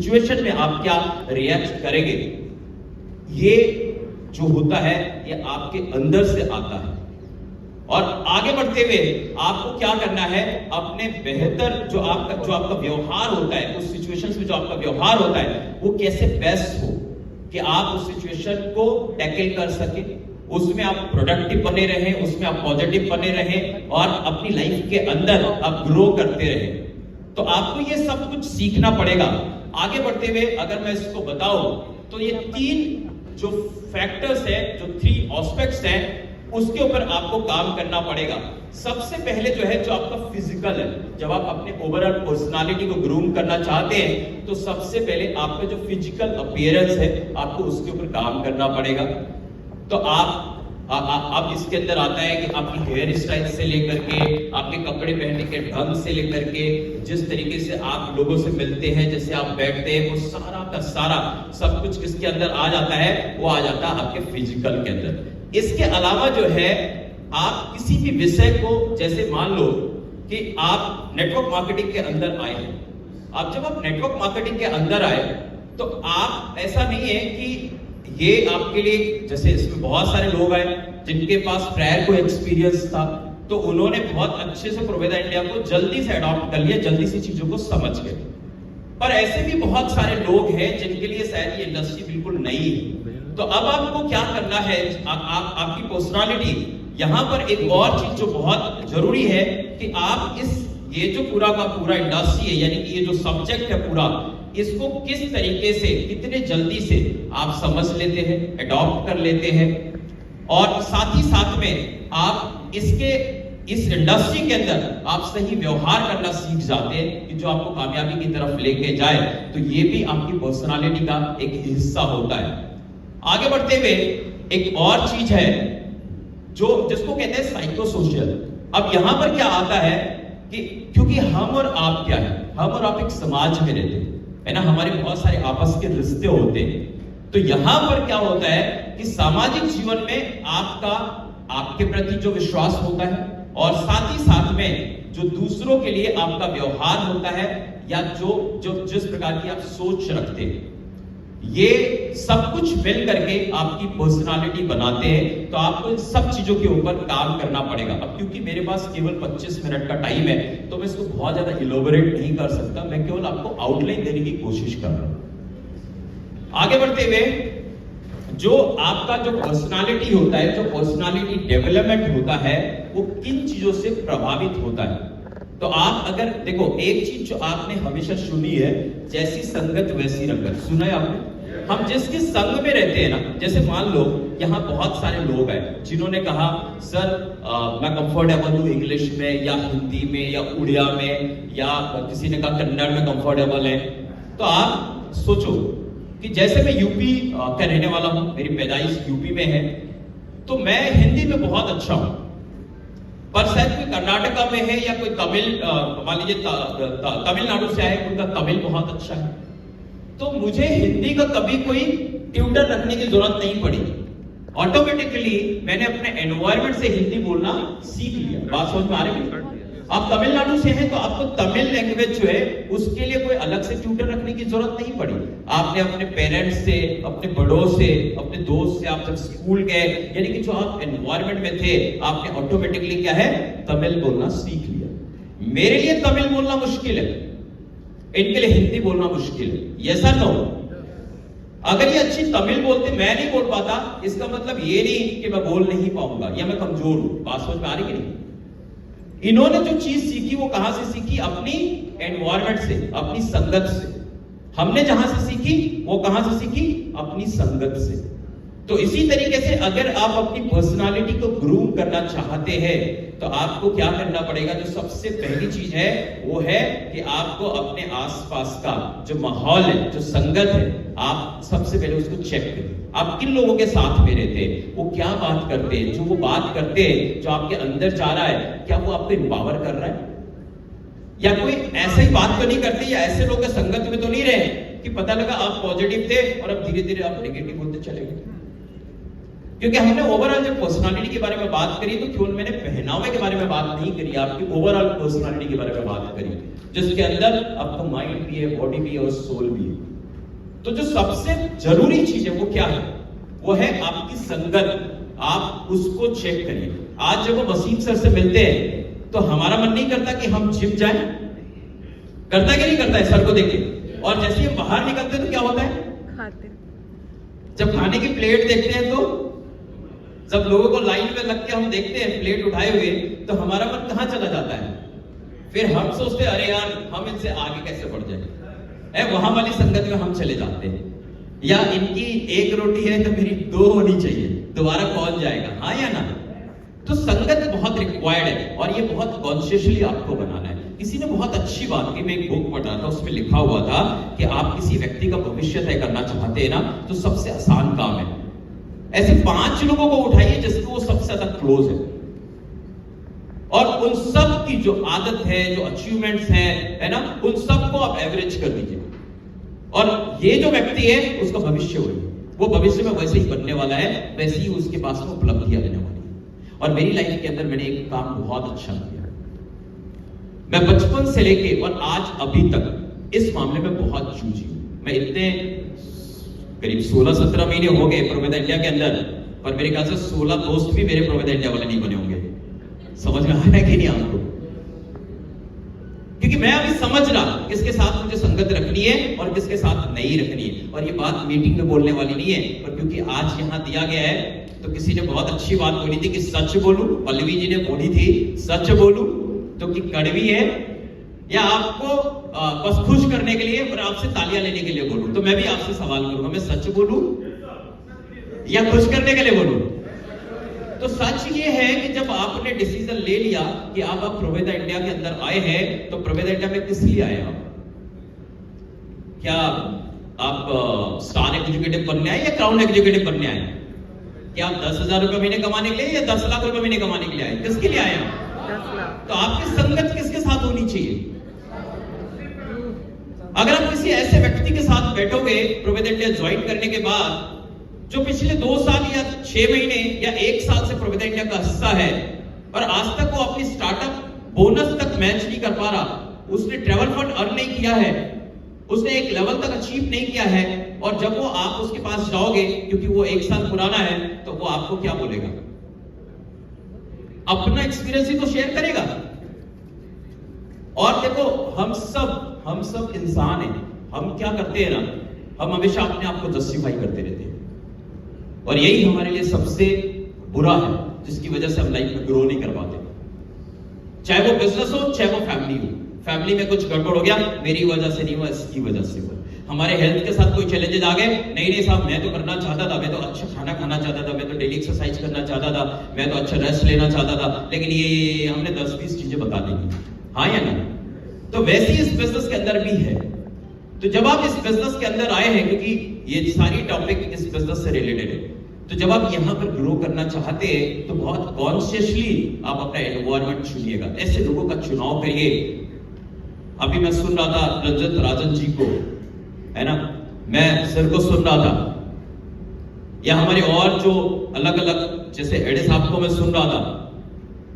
Situation में आप क्या रिएक्ट करेंगे, ये जो होता है ये आपके अंदर से आता है। और आगे बढ़ते हुए आपको क्या करना है, अपने बेहतर जो आपका व्यवहार होता है उस सिचुएशंस में, जो आपका व्यवहार होता है वो कैसे बेस्ट हो कि आप उस सिचुएशन को टैकल कर सके, उसमें आप प्रोडक्टिव बने रहें, उसमें आप पॉजिटिव बने रहें और अपनी लाइफ के अंदर आप ग्रो करते रहें। तो आपको ये सब कुछ सीखना पड़ेगा। आगे बढ़ते हुए अगर मैं इसको बताऊं तो ये 3 जो फैक्टर्स है, जो 3 एस्पेक्ट्स हैं, उसके ऊपर आपको काम करना पड़ेगा। सबसे पहले जो है, जो आपका फिजिकल है, जब आप अपने ओवरऑल पर्सनालिटी को ग्रूम करना चाहते हैं तो सबसे पहले आपका जो फिजिकल अपीयरेंस है आपको उसके ऊपर काम करना पड़ेगा। तो आप इसके अंदर आता है कि आपकी हेयर स्टाइल से लेकर के आपके कपड़े पहनने के ढंग से लेकर के जिस तरीके से आप लोगों से मिलते हैं, जैसे आप बैठते हैं, वो सारा का सारा सब कुछ किसके अंदर आ जाता है, वो आ जाता है आपके फिजिकल के अंदर। इसके अलावा जो है, आप किसी भी विषय को, जैसे मान लो कि आप नेटवर्क मार्केटिंग के अंदर आए हैं, अब जब आप नेटवर्क मार्केटिंग के अंदर आए तो आप, ऐसा नहीं है कि ये आपके लिए, जैसे इसमें बहुत सारे लोग आए जिनके पास प्रायर को एक्सपीरियंस था तो उन्होंने बहुत अच्छे से प्रोवेदा इंडिया को जल्दी से अडॉप्ट कर लिया, जल्दी से चीजों को समझ गए। पर ऐसे भी बहुत सारे लोग हैं जिनके लिए शायद ये इंडस्ट्री बिल्कुल नई है। तो अब आपको क्या करना है, आपकी पर्सनालिटी, यहां पर एक और चीज जो बहुत जरूरी है कि आप ये जो पूरा का पूरा इंडस्ट्री है, यानी कि ये जो सब्जेक्ट है पूरा, इसको किस तरीके से, कितने जल्दी से आप समझ लेते हैं, अडॉप्ट कर लेते हैं, और साथ ही साथ में आप इस इंडस्ट्री के अंदर आप सही व्यवहार करना सीख जाते हैं कि जो आपको कामयाबी की तरफ लेके जाए। तो ये भी आपकी पर्सनालिटी का एक हिस्सा होता है। आगे बढ़ते हुए एक और चीज है जिसको कहते हैं साइकोसोशल। अब यहां पर क्या आता है कि क्योंकि हम और आप क्या है, हम और आप एक समाज में रहते हैं, है ना, हमारे बहुत सारे आपस के रिश्ते होते हैं। तो यहां पर क्या होता है कि सामाजिक जीवन में आपके प्रति जो विश्वास होता है और साथ ही साथ में जो दूसरों के लिए आपका व्यवहार होता है, या जो जिस प्रकार की आप सोच रखते हैं, ये सब कुछ मिल करके आपकी पर्सनालिटी बनाते हैं। तो आपको इन सब चीजों के ऊपर काम करना पड़ेगा। अब क्योंकि मेरे पास केवल 25 मिनट का टाइम है तो मैं इसको बहुत ज्यादा इलोबरेट नहीं कर सकता, मैं केवल आपको आउटलाइन देने की कोशिश कर रहा हूं। आगे बढ़ते हुए, जो आपका जो पर्सनालिटी होता है, जो पर्सनालिटी डेवलपमेंट होता है, वो किन चीजों से प्रभावित होता है। तो आप अगर देखो, एक चीज जो आपने हमेशा सुनी है, जैसी संगत वैसी रंगत, सुना है आपने? हम जिसके संग में रहते हैं ना, जैसे मान लो यहाँ बहुत सारे लोग हैं जिन्होंने कहा सर मैं कंफर्टेबल हूँ इंग्लिश में या हिंदी में या उड़िया में, या किसी ने कहा कन्नड़ में कंफर्टेबल है। तो आप सोचो कि जैसे मैं यूपी का रहने वाला हूँ, मेरी पैदाइश यूपी में है, तो मैं हिंदी में बहुत अच्छा हूँ, पर शायद कोई कर्नाटका में है या कोई तमिल, मान लीजिए तमिलनाडु से आए, उनका तमिल बहुत अच्छा है, तो मुझे हिंदी का कभी कोई ट्यूटर रखने की जरूरत नहीं पड़ी। ऑटोमेटिकली मैंने अपने एनवायरमेंट से हिंदी बोलना सीख लिया। बात समझ में आ रही है? आप तमिलनाडु से हैं तो आपको तमिल लैंग्वेज जो है उसके लिए कोई अलग से ट्यूटर रखने की जरूरत नहीं पड़ी। आपने अपने पेरेंट्स से, अपने बड़ों से, अपने दोस्त से, आप जब स्कूल गए, यानी कि जो आप एनवायरमेंट में थे, आपने ऑटोमेटिकली क्या है, तमिल बोलना सीख लिया। मेरे लिए तमिल बोलना मुश्किल है, इनके लिए हिंदी बोलना मुश्किल है। ऐसा ना हो, अगर ये अच्छी तमिल बोलते, मैं नहीं बोल पाता, इसका मतलब ये नहीं कि मैं बोल नहीं पाऊंगा या मैं कमजोर हूं। बात समझ में आ रही कि नहीं? इन्होंने जो चीज सीखी वो कहां से सीखी? अपनी एनवायरमेंट से, अपनी संगत से। हमने जहां से सीखी वो कहां से सीखी? अपनी संगत से। तो इसी तरीके से अगर आप अपनी पर्सनालिटी को ग्रूम करना चाहते हैं तो आपको क्या करना पड़ेगा? जो सबसे पहली चीज है वो है कि आपको अपने आसपास का जो माहौल है, जो संगत है, आप सबसे पहले उसको चेक करें। आप किन लोगों के साथ में रहते हैं, वो क्या बात करते हैं, जो वो बात करते हैं, जो आपके अंदर जा रहा है, क्या वो आपको एम्पावर कर रहा है, या कोई ऐसे ही बात तो नहीं करते, या ऐसे लोगों के संगत में तो नहीं रहे कि पता लगा आप पॉजिटिव थे और अब धीरे धीरे आप नेगेटिव होते चले गए। क्योंकि हमने ओवरऑल जब पर्सनालिटी के बारे में बात करी तो केवल मैंने पहनावे के बारे में बात नहीं करी, आपकी ओवरऑल पर्सनालिटी के बारे में बात करी, जिसके अंदर आपका माइंड भी है, बॉडी भी है और सोल भी है। तो जो सबसे जरूरी चीज है वो क्या है? वो है आपकी संगत। आप उसको चेक करिए। आज जब वो वसीम सर से मिलते हैं तो हमारा मन नहीं करता कि हम जिम जाएं? करता कि नहीं करता है सर को देख के? और जैसे हम बाहर निकलते हैं तो क्या होता है? खाते। जब खाने की प्लेट देखते हैं तो जब लोगों को लाइन में लग के हम देखते हैं प्लेट उठाए हुए, तो हमारा मन कहां चला जाता है? फिर हम सोचते हैं अरे यार हम इनसे आगे कैसे बढ़ जाए, वहां वाली संगत में हम चले जाते हैं। या इनकी एक रोटी है तो मेरी 2 होनी चाहिए, दोबारा कौन जाएगा? हाँ या ना? तो संगत बहुत रिक्वायर्ड है और ये बहुत कॉन्शियसली आपको बनाना है। किसी ने बहुत अच्छी बात की, मैं एक बुक पढ़ रहा था, उसमें लिखा हुआ था कि आप किसी व्यक्ति का भविष्य तय करना चाहते हैं ना, तो सबसे आसान काम है ऐसे 5 लोगों को उठाइए जिसको वो सबसे ज्यादा क्लोज है, और उन सब की जो आदत है, जो अचीवमेंट्स है ना, उन सबको आप एवरेज कर दीजिए, और ये जो व्यक्ति है उसका भविष्य वही, वो भविष्य में वैसे ही बनने वाला है, वैसे ही उसके पास में उपलब्धियां लेने वाली है। और मेरी लाइफ के अंदर मैंने एक काम बहुत अच्छा किया, मैं बचपन से लेके और आज अभी तक इस मामले में बहुत जूझी हूं। मैं इतने करीब 16-17 महीने हो गए प्रोवेदा इंडिया के अंदर, पर मेरे ख्याल से 16 दोस्त भी मेरे प्रोवेदा इंडिया वाले नहीं बने होंगे। समझ में आ रहा है कि नहीं आपको? क्योंकि मैं अभी समझ रहा किसके साथ मुझे संगत रखनी है और किसके साथ नहीं रखनी है। और ये बात मीटिंग में बोलने वाली नहीं है, पर क्योंकि आज यहां दिया गया है, तो किसी ने बहुत अच्छी बात बोली थी कि सच बोलूं, पल्लवी जी ने बोली थी सच बोलूं तो कि कड़वी है, या आपको बस खुश करने के लिए और आपसे तालियां लेने के लिए बोलूं? तो मैं भी आपसे सवाल करूंगा, मैं सच बोलूं या खुश करने के लिए बोलूं? तो सच ये है कि जब आपने डिसीजन ले लिया कि आप प्रोवेदा इंडिया के अंदर आए हैं, तो प्रोवेदा इंडिया में किस लिए आए आप? क्या आप स्टार एग्जीक्यूटिव बनने आए या क्राउन एग्जीक्यूटिव बनने आए? क्या आप 10,000 रुपए महीने कमाने के लिए या 10 लाख रुपए महीने कमाने के लिए आए? किसके लिए आए आप? 10 लाख। तो आपकी संगत किसके साथ होनी चाहिए? अगर आप किसी ऐसे व्यक्ति के साथ बैठोगे प्रोवेदा इंडिया ज्वाइन करने के बाद, जो पिछले 2 साल या 6 महीने या 1 साल से प्रोवेदा इंडिया का हिस्सा है और आज तक वो अपनी स्टार्टअप बोनस तक मैच नहीं कर पा रहा, उसने ट्रैवल फंड अर्न नहीं किया है, उसने एक लेवल तक अचीव नहीं किया है, और जब वो आप उसके पास जाओगे क्योंकि वो 1 साल पुराना है, तो वो आपको क्या बोलेगा? अपना एक्सपीरियंस ही तो शेयर करेगा। और देखो हम सब इंसान हैं, हम क्या करते हैं ना, हम हमेशा अपने आप को जस्टिफाई करते रहते हैं, और यही हमारे लिए सबसे बुरा है, जिसकी वजह से हम लाइफ में ग्रो नहीं कर पाते। चाहे वो बिजनेस हो, चाहे वो फैमिली हो। फैमिली में कुछ गड़बड़ हो गया, मेरी वजह से नहीं हुआ, इसकी वजह से हुआ। हमारे हेल्थ के साथ कोई चैलेंजेस आ गए, नहीं साहब मैं तो करना चाहता था, मैं तो अच्छा खाना खाना चाहता था, मैं तो डेली एक्सरसाइज करना चाहता था, मैं तो अच्छा रेस्ट लेना चाहता था, लेकिन ये हमने 10-20 चीजें बता दी। हाँ या ना? तो वैसे ही इस बिजनेस के अंदर भी है। तो जब आप इस बिजनेस के अंदर आए हैं, क्योंकि ये सारी टॉपिक इस बिजनेस से रिलेटेड है, तो जब आप यहां पर ग्रो करना चाहते हैं तो बहुत कॉन्शियसली आप अपना एनवायरनमेंट चुनिएगा, ऐसे लोगों का चुनाव करिए। अभी मैं सुन रहा था रंजन राजन जी को, है ना, मैं सर को सुन रहा था, या हमारे और जो अलग अलग जैसे एडे साहब को मैं सुन रहा था,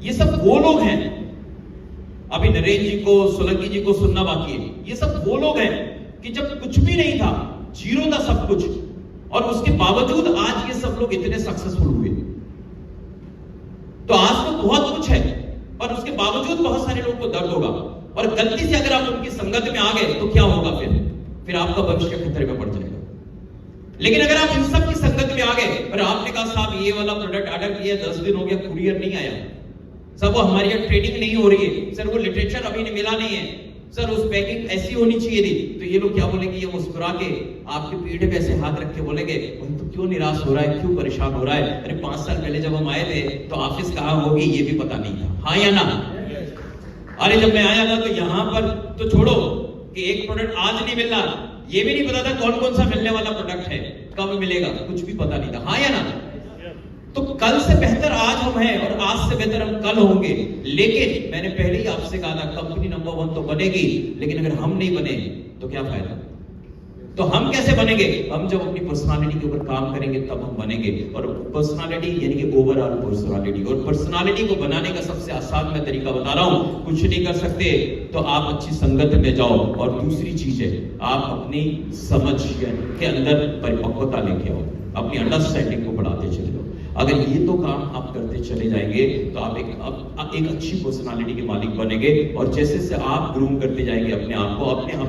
ये सब वो लोग हैं। अभी नरेंद्र जी को, सोलंकी जी को सुनना बाकी है। ये सब वो लोग हैं कि जब कुछ भी नहीं था, जीरो था सब कुछ, और उसके बावजूद आज ये सब लोग इतने सक्सेसफुल हुए। तो आज तो बहुत कुछ है, और उसके बावजूद बहुत सारे लोगों को दर्द होगा, और गलती से अगर आप उनकी संगत में आ गए तो क्या होगा? फिर आपका भविष्य खतरे में पड़ जाएगा। लेकिन अगर आप इन सब की संगत में आ गए और आपने कहा साहब ये वाला प्रोडक्ट ऑर्डर किया, 10 दिन हो गया, कुरियर नहीं आया, सर वो हमारी यहाँ ट्रेडिंग नहीं हो रही है, सर वो लिटरेचर अभी नहीं मिला नहीं है, सर उस पैकिंग ऐसी होनी चाहिए थी, तो ये लोग क्या बोलेंगे? ये मुस्कुरा के आपके पीठ पे ऐसे हाथ रख के बोलेंगे तो क्यों निराश हो रहा है, क्यों परेशान हो रहा है? अरे 5 साल पहले जब हम आए थे तो ऑफिस कहाँ होगी ये भी पता नहीं था। हाँ या ना? अरे जब मैं आया था तो यहाँ पर तो छोड़ो कि एक प्रोडक्ट आज नहीं मिल रहा, ये भी नहीं पता था कौन कौन सा मिलने वाला प्रोडक्ट है, कब मिलेगा, कुछ भी पता नहीं था। हाँ या ना? तो कल से बेहतर आज हम हैं, और आज से बेहतर हम कल होंगे। लेकिन मैंने पहले ही आपसे कहा था कंपनी नंबर 1 तो बनेगी, लेकिन अगर हम नहीं बने तो क्या फायदा? तो हम कैसे बनेंगे? हम जब अपनी पर्सनालिटी के ऊपर काम करेंगे तब हम बनेंगे। और पर्सनालिटी यानी कि ओवरऑल पर्सनालिटी, और पर्सनालिटी को बनाने का सबसे आसान मैं तरीका बता रहा हूं। कुछ नहीं कर सकते तो आप अच्छी संगत में जाओ, और दूसरी चीज है आप अपनी समझ के अंदर परिपक्वता लेके आओ, अपनी अंडरस्टैंडिंग को बढ़ाते चले जाओ। अगर ये तो काम आप करते चले जाएंगे तो आप एक अच्छी पर्सनालिटी के मालिक बनेंगे। और जैसे से आप ग्रूम करते जाएंगे अपने आप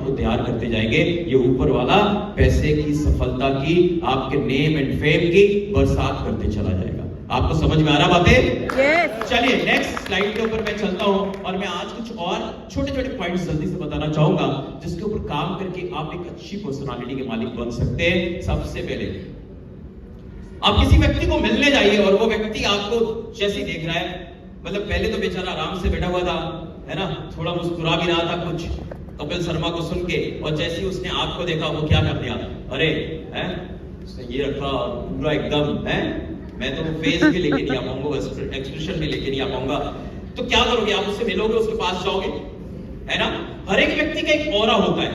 को तैयार करते जाएंगे, ये ऊपर वाला पैसे की, सफलता की, आपके नेम एंड फेम की बरसात करते चला जाएगा। आपको समझ में आ रहा बातें? Yes. चलिए नेक्स्ट स्लाइड के ऊपर मैं चलता हूं, और मैं आज कुछ और छोटे छोटे पॉइंट्स जल्दी से बताना चाहूंगा जिसके ऊपर काम करके आप एक अच्छी पर्सनालिटी के मालिक बन सकते हैं। सबसे पहले आप किसी व्यक्ति को मिलने जाइए और वो व्यक्ति आपको जैसे देख रहा है, मतलब पहले तो बेचारा आराम से बैठा हुआ था, है ना, थोड़ा मुस्कुरा भी रहा था कुछ कपिल शर्मा को सुन के, और जैसे ही उसने आपको देखा वो क्या कर दिया, अरे हैं उसने ये रखा पूरा एकदम, है मैं तो फेस भी लेके नहीं आ पाऊंगा, एक्सप्रेशन भी लेके नहीं आ पाऊंगा। तो क्या करोगे? आप उससे मिलोगे, उसके पास जाओगे, है ना। हर एक व्यक्ति का एक ऑरा होता है।